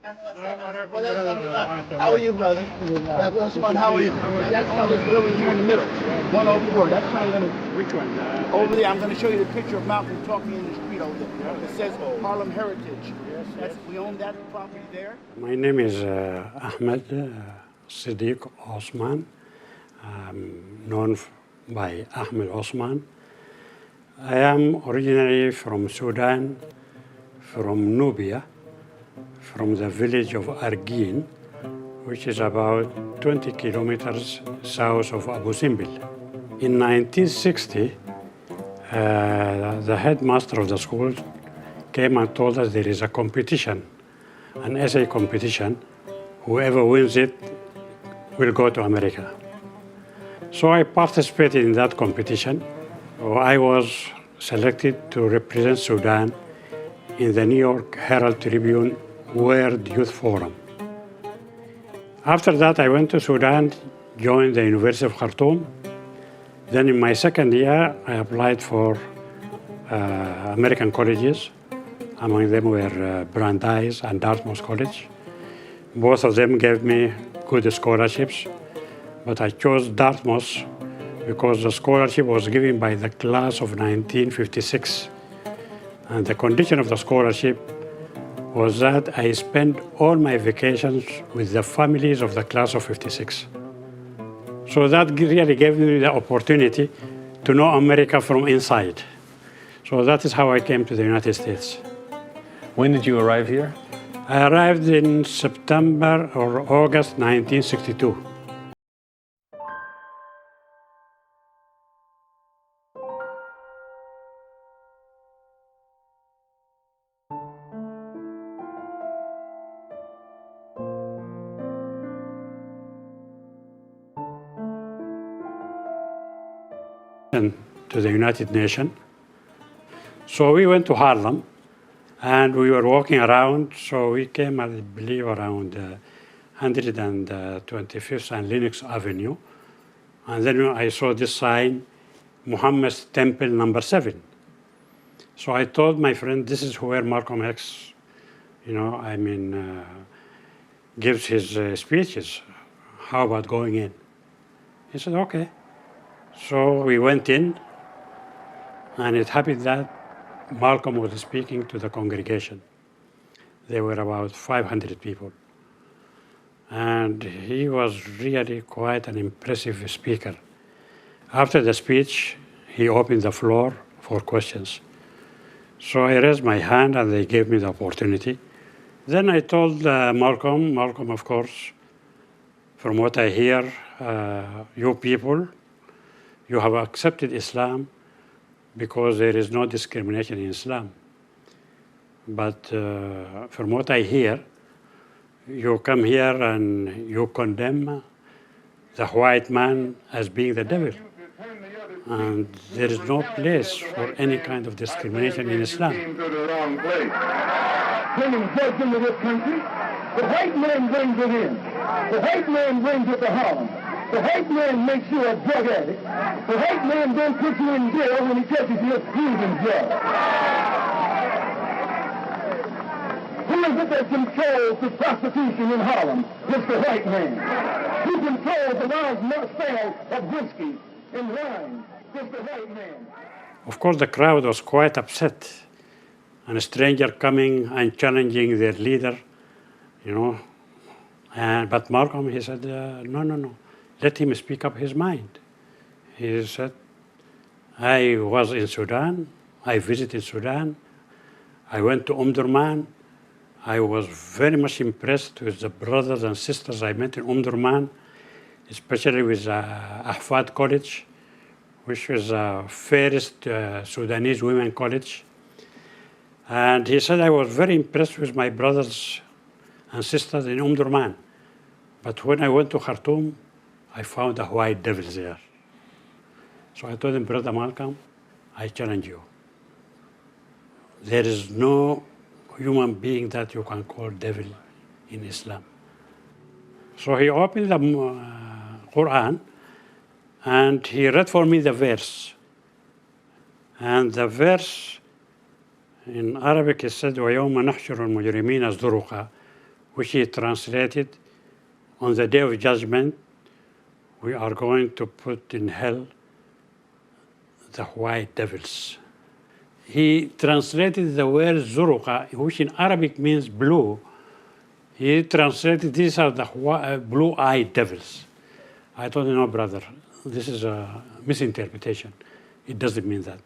How are you, brother? That's fun. How are you? That color's really here in the middle. 104. That's not gonna. Which one? Over there. I'm going to show you the picture of Malcolm talking in the street over there. It says Harlem Heritage. Yes. We own that property there. My name is Ahmed Siddiq Osman. I'm known by Ahmed Osman. I am originally from Sudan, from Nubia, from the village of Argin, which is about 20 kilometers south of Abu Simbel. In 1960, the headmaster of the school came and told us there is a competition, an essay competition. Whoever wins it will go to America. So I participated in that competition. I was selected to represent Sudan in the New York Herald Tribune World Youth Forum. After that, I went to Sudan, joined the University of Khartoum. Then in my second year, I applied for American colleges. Among them were Brandeis and Dartmouth College. Both of them gave me good scholarships, but I chose Dartmouth because the scholarship was given by the class of 1956. And the condition of the scholarship was that I spend all my vacations with the families of the class of 56. So that really gave me the opportunity to know America from inside. So that is how I came to the United States. When did you arrive here? I arrived in September or August 1962. To the United Nations. So we went to Harlem and we were walking around. So we came, I believe, around 125th and Lenox Avenue. And then I saw this sign, Muhammad's Temple number 7. So I told my friend, this is where Malcolm X, gives his speeches. How about going in? He said, okay. So we went in, and it happened that Malcolm was speaking to the congregation. There were about 500 people. And he was really quite an impressive speaker. After the speech, he opened the floor for questions. So I raised my hand, and they gave me the opportunity. Then I told Malcolm, of course, from what I hear, you people, you have accepted Islam because there is no discrimination in Islam. But from what I hear, you come here and you condemn the white man as being the devil. And there is no place for any kind of discrimination in Islam. Bringing drugs into this country, the white man brings it in. The white man brings it to Harlem. The white man makes you a drug addict. The white man then puts you in jail when he catches you using drugs. Who is it that controls the prostitution in Harlem? It's the white man. Who controls the large sale of whiskey and wine? It's the white man. Of course, the crowd was quite upset. And a stranger coming and challenging their leader, But Malcolm, he said, no. Let him speak up his mind. He said, I was in Sudan. I visited Sudan. I went to Omdurman. I was very much impressed with the brothers and sisters I met in Omdurman, especially with Ahfad College, which was the fairest Sudanese women college. And he said, I was very impressed with my brothers and sisters in Omdurman. But when I went to Khartoum, I found a white devil there. So I told him, Brother Malcolm, I challenge you. There is no human being that you can call devil in Islam. So he opened the Quran and he read for me the verse. And the verse in Arabic is said, وَيَوْمَ نَحْشُرُ الْمُجْرِمِينَ زُرُقًا which he translated, "On the day of judgment, we are going to put in hell the white devils." He translated the word zuruqa, which in Arabic means blue. He translated, "These are the blue-eyed devils." I told him, "No, brother, this is a misinterpretation. It doesn't mean that."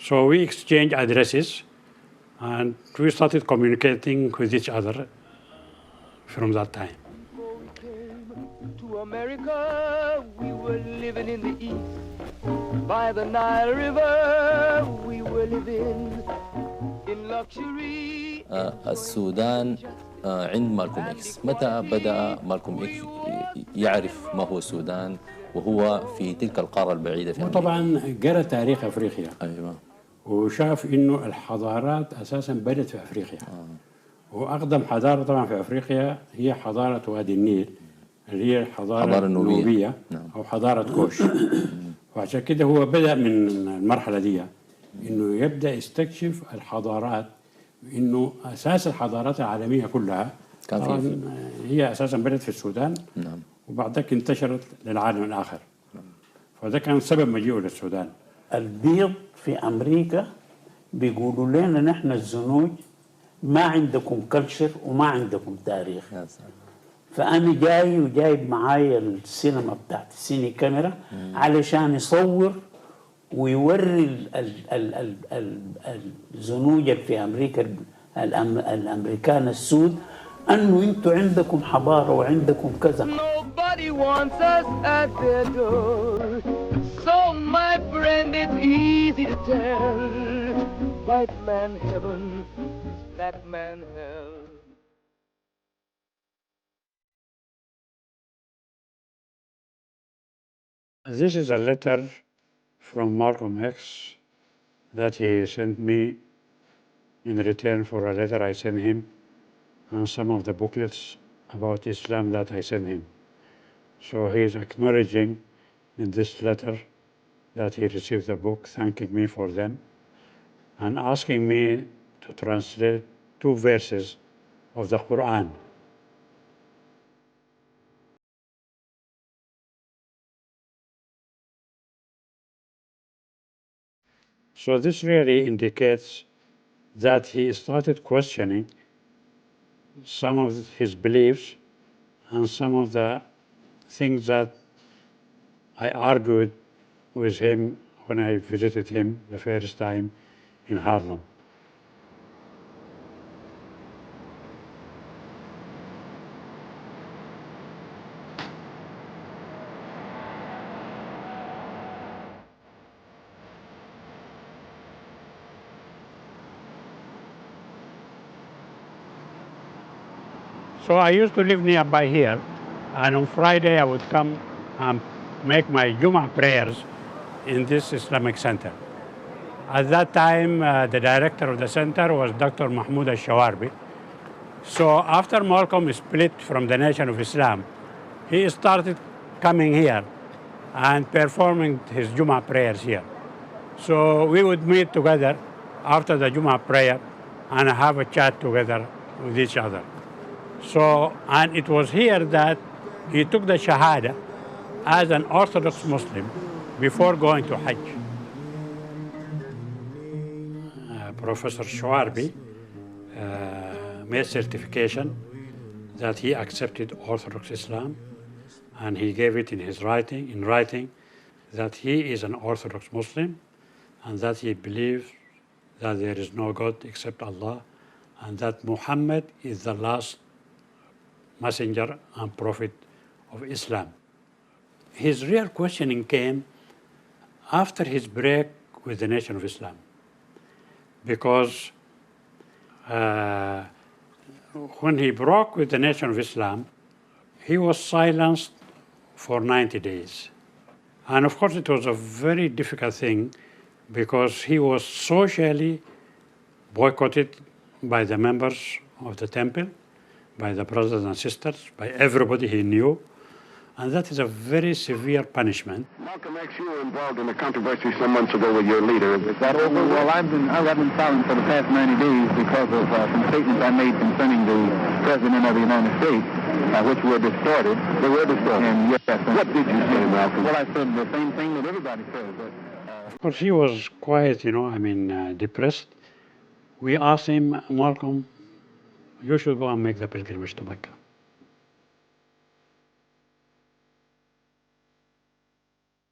So we exchanged addresses, and we started communicating with each other from that time. Before we came to America, we were living in the east. By the Nile River, we were living in luxury. السودان عند مالكوم إكس. متى بدأ مالكوم إكس يعرف ما هو السودان وهو في تلك القارة البعيدة في أمريكا؟ طبعا قرأ تاريخ أفريقيا. أيوة. وشاف إنه الحضارات أساساً بدت في أفريقيا. وأقدم حضارة طبعاً في أفريقيا هي حضارة وادي النيل، اللي هي الحضارة النوبية. نعم. أو حضارة كوش. وعشان كده هو بدأ من المرحلة دي إنه يبدأ يستكشف الحضارات، إنه أساس الحضارات العالمية كلها طبعاً هي أساساً بدت في السودان. نعم. وبعد ذلك انتشرت للعالم الآخر. نعم. فده كان سبب مجيئه للسودان. البيض في أمريكا بيقولوا لنا نحن الزنوج ما عندكم كلتشر وما عندكم تاريخ. فأنا جاي وجايب معايا السينما بتاعت السيني كاميرا علشان يصور ويوري الزنوج في أمريكا الأمريكان السود أنه أنتوا عندكم حضارة وعندكم كذا. Nobody wants us at their door. So my friend, it's easy to tell. White man heaven, black man hell. This is a letter from Malcolm X that he sent me in return for a letter I sent him and some of the booklets about Islam that I sent him. So he is acknowledging in this letter that he received the book, thanking me for them, and asking me to translate 2 verses of the Quran. So this really indicates that he started questioning some of his beliefs and some of the things that I argued with him when I visited him the first time in Harlem. So I used to live nearby here, and on Friday I would come and make my Jummah prayers in this Islamic center. At that time, the director of the center was Dr. Mahmoud al-Shawarbi. So after Malcolm split from the Nation of Islam, he started coming here and performing his Jummah prayers here. So we would meet together after the Jummah prayer and have a chat together with each other. So, and it was here that he took the Shahada as an Orthodox Muslim before going to Hajj. Professor Shawarbi made certification that he accepted Orthodox Islam, and he gave it in writing that he is an Orthodox Muslim and that he believes that there is no God except Allah and that Muhammad is the last messenger and prophet of Islam. His real questioning came after his break with the Nation of Islam, because when he broke with the Nation of Islam, he was silenced for 90 days. And of course it was a very difficult thing because he was socially boycotted by the members of the temple, by the brothers and sisters, by everybody he knew. And that is a very severe punishment. Malcolm X, you were involved in a controversy some months ago with your leader. Is that over? Well, I've been silent for the past 90 days because of some statements I made concerning the President of the United States, which were distorted. They were distorted? And yes. What did you say, Malcolm? Well, I said the same thing that everybody says. Of course, he was quite, depressed. We asked him, Malcolm, you should go and make the pilgrimage to Mecca.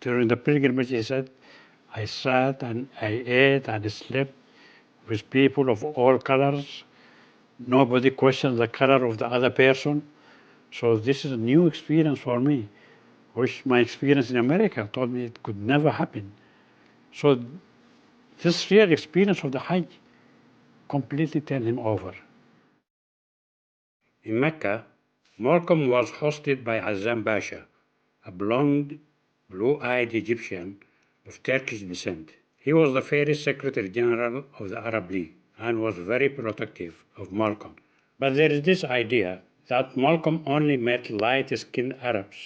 During the pilgrimage, he said, I sat and I ate and slept with people of all colors. Nobody questioned the color of the other person. So this is a new experience for me, which my experience in America told me it could never happen. So this real experience of the Hajj completely turned him over. In Mecca, Malcolm was hosted by Azam Basha, a blonde, blue-eyed Egyptian of Turkish descent. He was the first Secretary General of the Arab League and was very protective of Malcolm. But there is this idea that Malcolm only met light-skinned Arabs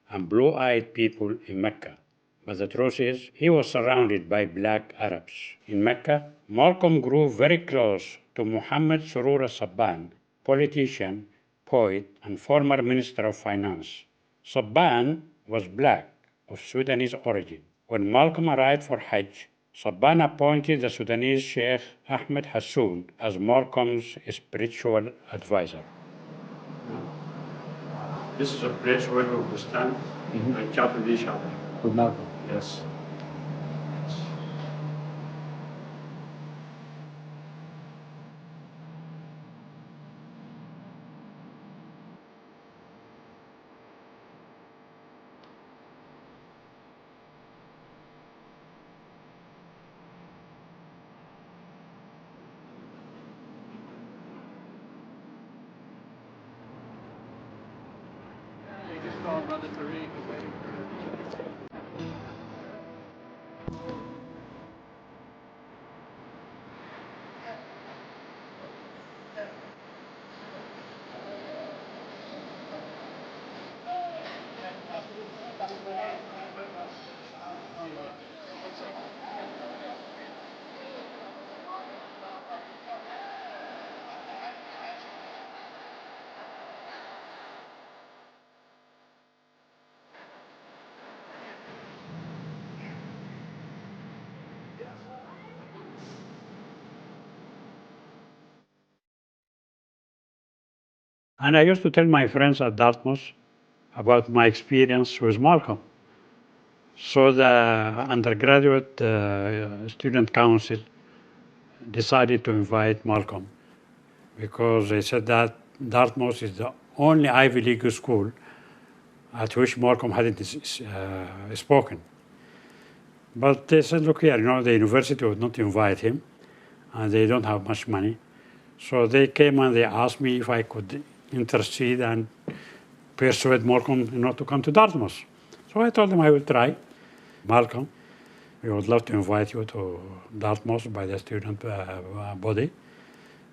and blue-eyed people in Mecca. But the truth is, he was surrounded by black Arabs. In Mecca, Malcolm grew very close to Muhammad Surur al-Sabban, politician, poet, and former Minister of Finance. Sabban was black, of Sudanese origin. When Malcolm arrived for Hajj, Sabban appointed the Sudanese Sheikh Ahmed Hassoun as Malcolm's spiritual advisor. This is a place where we will stand and chat with each other. With Malcolm? Yes. And I used to tell my friends at Dartmouth about my experience with Malcolm. So the undergraduate student council decided to invite Malcolm because they said that Dartmouth is the only Ivy League school at which Malcolm hadn't spoken. But they said, look here, the university would not invite him and they don't have much money. So they came and they asked me if I could intercede and persuade Malcolm to come to Dartmouth. So I told them I will try. Malcolm, we would love to invite you to Dartmouth by the student body,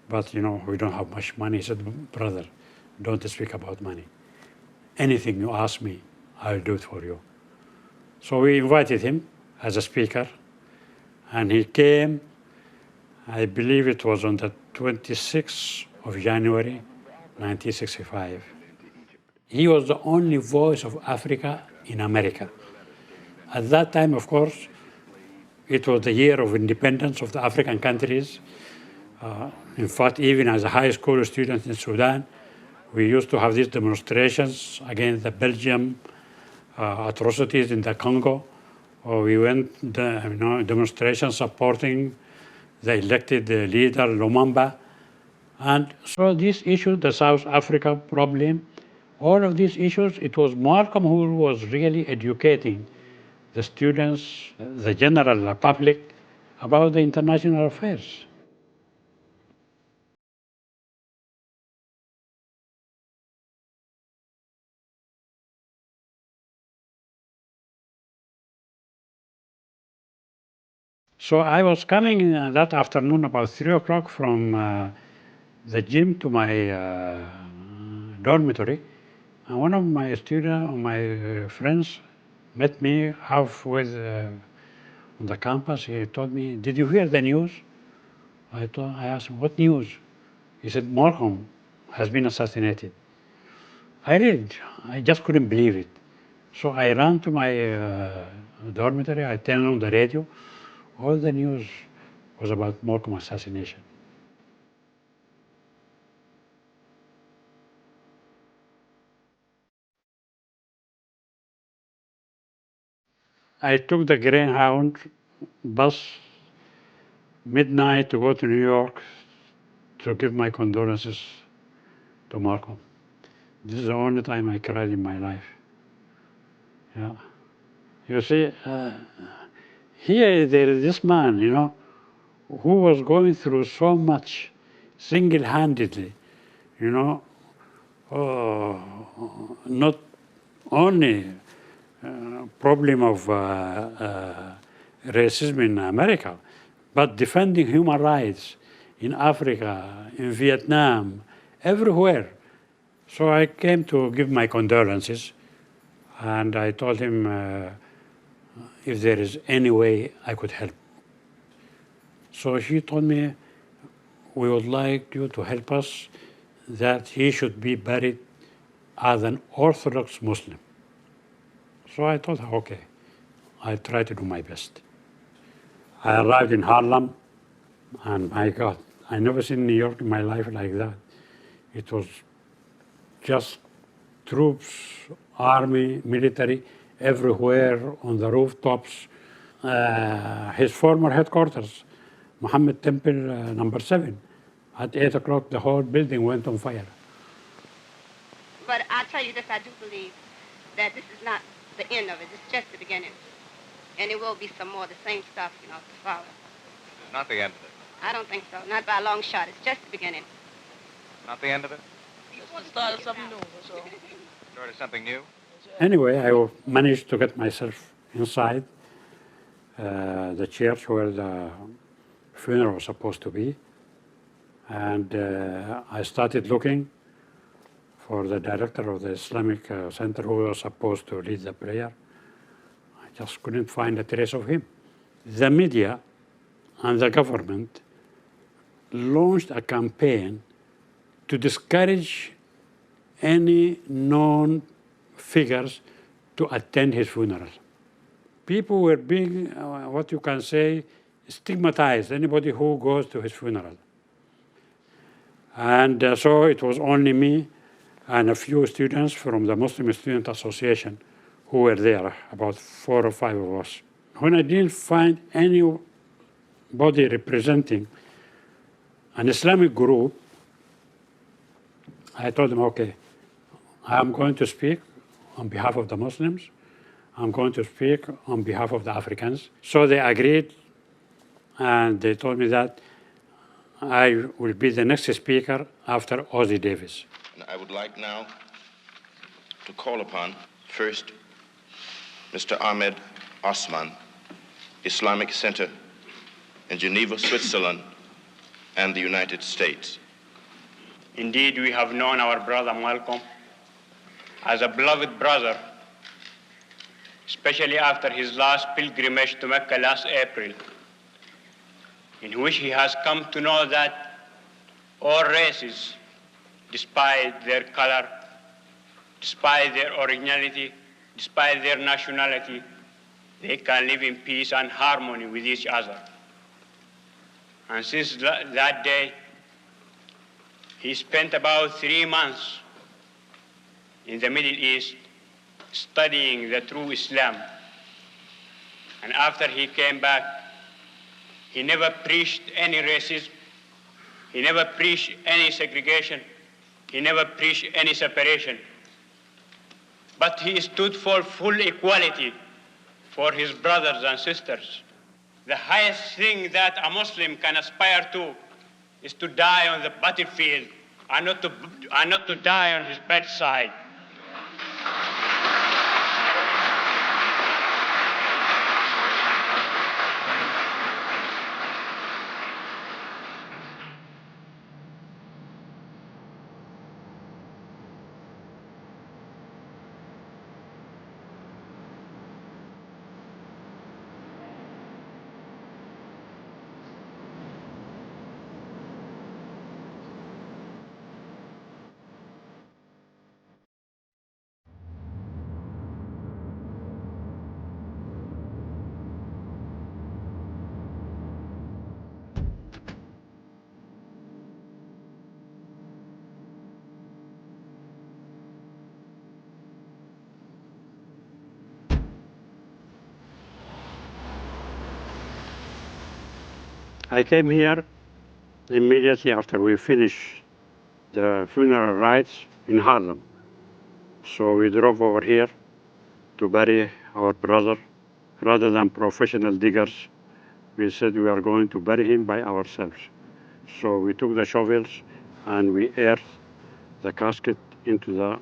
but we don't have much money. He said, brother, don't speak about money. Anything you ask me, I'll do it for you. So we invited him as a speaker, and he came, I believe it was on the 26th of January, 1965. He was the only voice of Africa in America. At that time, of course, it was the year of independence of the African countries. In fact, even as a high school student in Sudan, we used to have these demonstrations against the Belgium atrocities in the Congo. We went demonstrations supporting the elected leader, Lumumba. And so these issues, the South Africa problem, all of these issues, it was Malcolm who was really educating the students, the general public, about the international affairs. So I was coming that afternoon about 3 o'clock from the gym to my dormitory, And one of my students, my friends, met me halfway on the campus. He told me, "Did you hear the news?" I asked him, "What news?" He said, "Malcolm has been assassinated." I just couldn't believe it. So I ran to my dormitory. I turned on the radio. All the news was about Malcolm assassination. I took the Greyhound bus midnight to go to New York to give my condolences to Malcolm. This is the only time I cried in my life. Yeah. You see, here there is this man, who was going through so much single-handedly, not only problem of racism in America, but defending human rights in Africa, in Vietnam, everywhere. So I came to give my condolences, and I told him if there is any way I could help. So she told me, "We would like you to help us that he should be buried as an Orthodox Muslim." So I told her, "Okay, I'll try to do my best." I arrived in Harlem, and my God, I never seen New York in my life like that. It was just troops, army, military, everywhere on the rooftops. His former headquarters, Mohammed Temple, number 7, at 8 o'clock, the whole building went on fire. But I'll tell you this, I do believe that this is not the end of it. It's just the beginning. And it will be some more, the same stuff, to follow. It's not the end of it. I don't think so. Not by a long shot. It's just the beginning. Not the end of it? It's the start of something new, so. Start of something new? Anyway, I managed to get myself inside the church where the funeral was supposed to be. And I started looking for the director of the Islamic Center who was supposed to lead the prayer. I just couldn't find a trace of him. The media and the government launched a campaign to discourage any known figures to attend his funeral. People were being, what you can say, stigmatized, anybody who goes to his funeral. And so it was only me and a few students from the Muslim Student Association who were there, about 4 or 5 of us. When I didn't find anybody representing an Islamic group, I told them, "Okay, I'm going to speak on behalf of the Muslims. I'm going to speak on behalf of the Africans." So they agreed, and they told me that I will be the next speaker after Ozzie Davis. I would like now to call upon, first, Mr. Ahmed Osman, Islamic Center in Geneva, Switzerland, and the United States. Indeed, we have known our brother Malcolm as a beloved brother, especially after his last pilgrimage to Mecca last April, in which he has come to know that all races, despite their color, despite their originality, despite their nationality, they can live in peace and harmony with each other. And since that day, he spent about 3 months in the Middle East studying the true Islam. And after he came back, he never preached any racism, he never preached any segregation, he never preached any separation. But he stood for full equality for his brothers and sisters. The highest thing that a Muslim can aspire to is to die on the battlefield and not to die on his bedside. I came here immediately after we finished the funeral rites in Harlem. So we drove over here to bury our brother. Rather than professional diggers, we said we are going to bury him by ourselves. So we took the shovels and we earthed the casket into the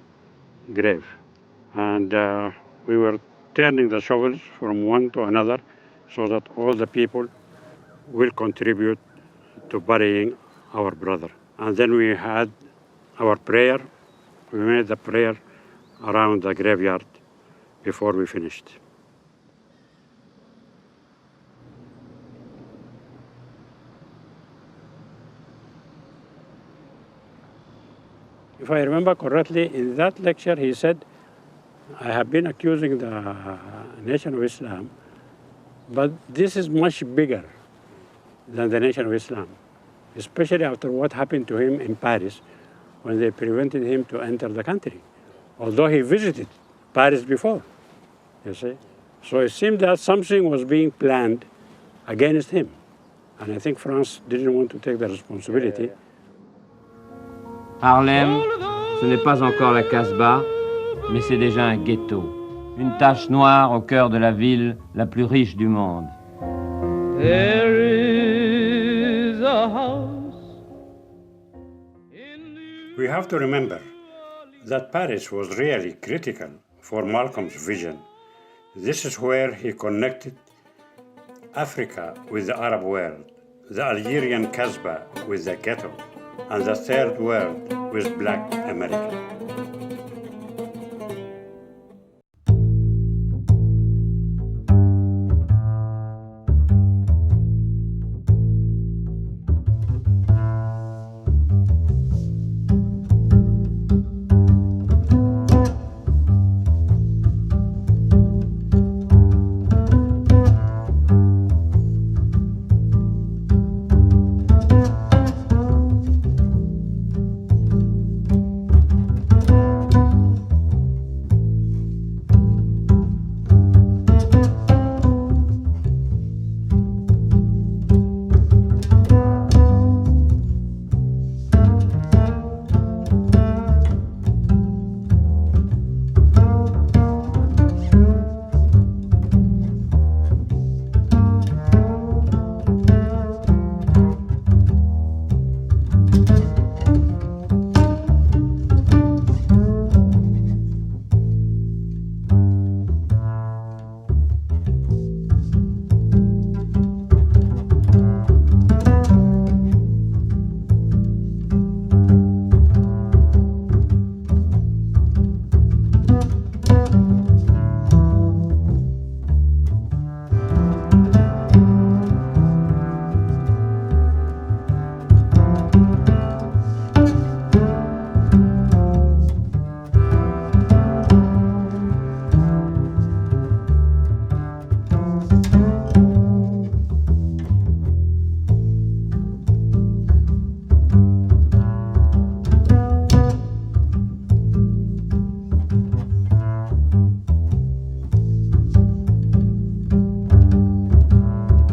grave. And we were turning the shovels from one to another so that all the people will contribute to burying our brother. And then we had our prayer. We made the prayer around the graveyard before we finished. If I remember correctly, in that lecture he said, I have been accusing the Nation of Islam, but this is much bigger than the Nation of Islam, especially after what happened to him in Paris when they prevented him to enter the country, although he visited Paris before, you see. So it seemed that something was being planned against him. And I think France didn't want to take the responsibility. Harlem, ce n'est pas encore la Casbah, mais c'est déjà un ghetto. Une tache noire au cœur de la ville la plus riche du monde. There is a house. We have to remember that Paris was really critical for Malcolm's vision. This is where he connected Africa with the Arab world, the Algerian Casbah with the ghetto, and the third world with Black America.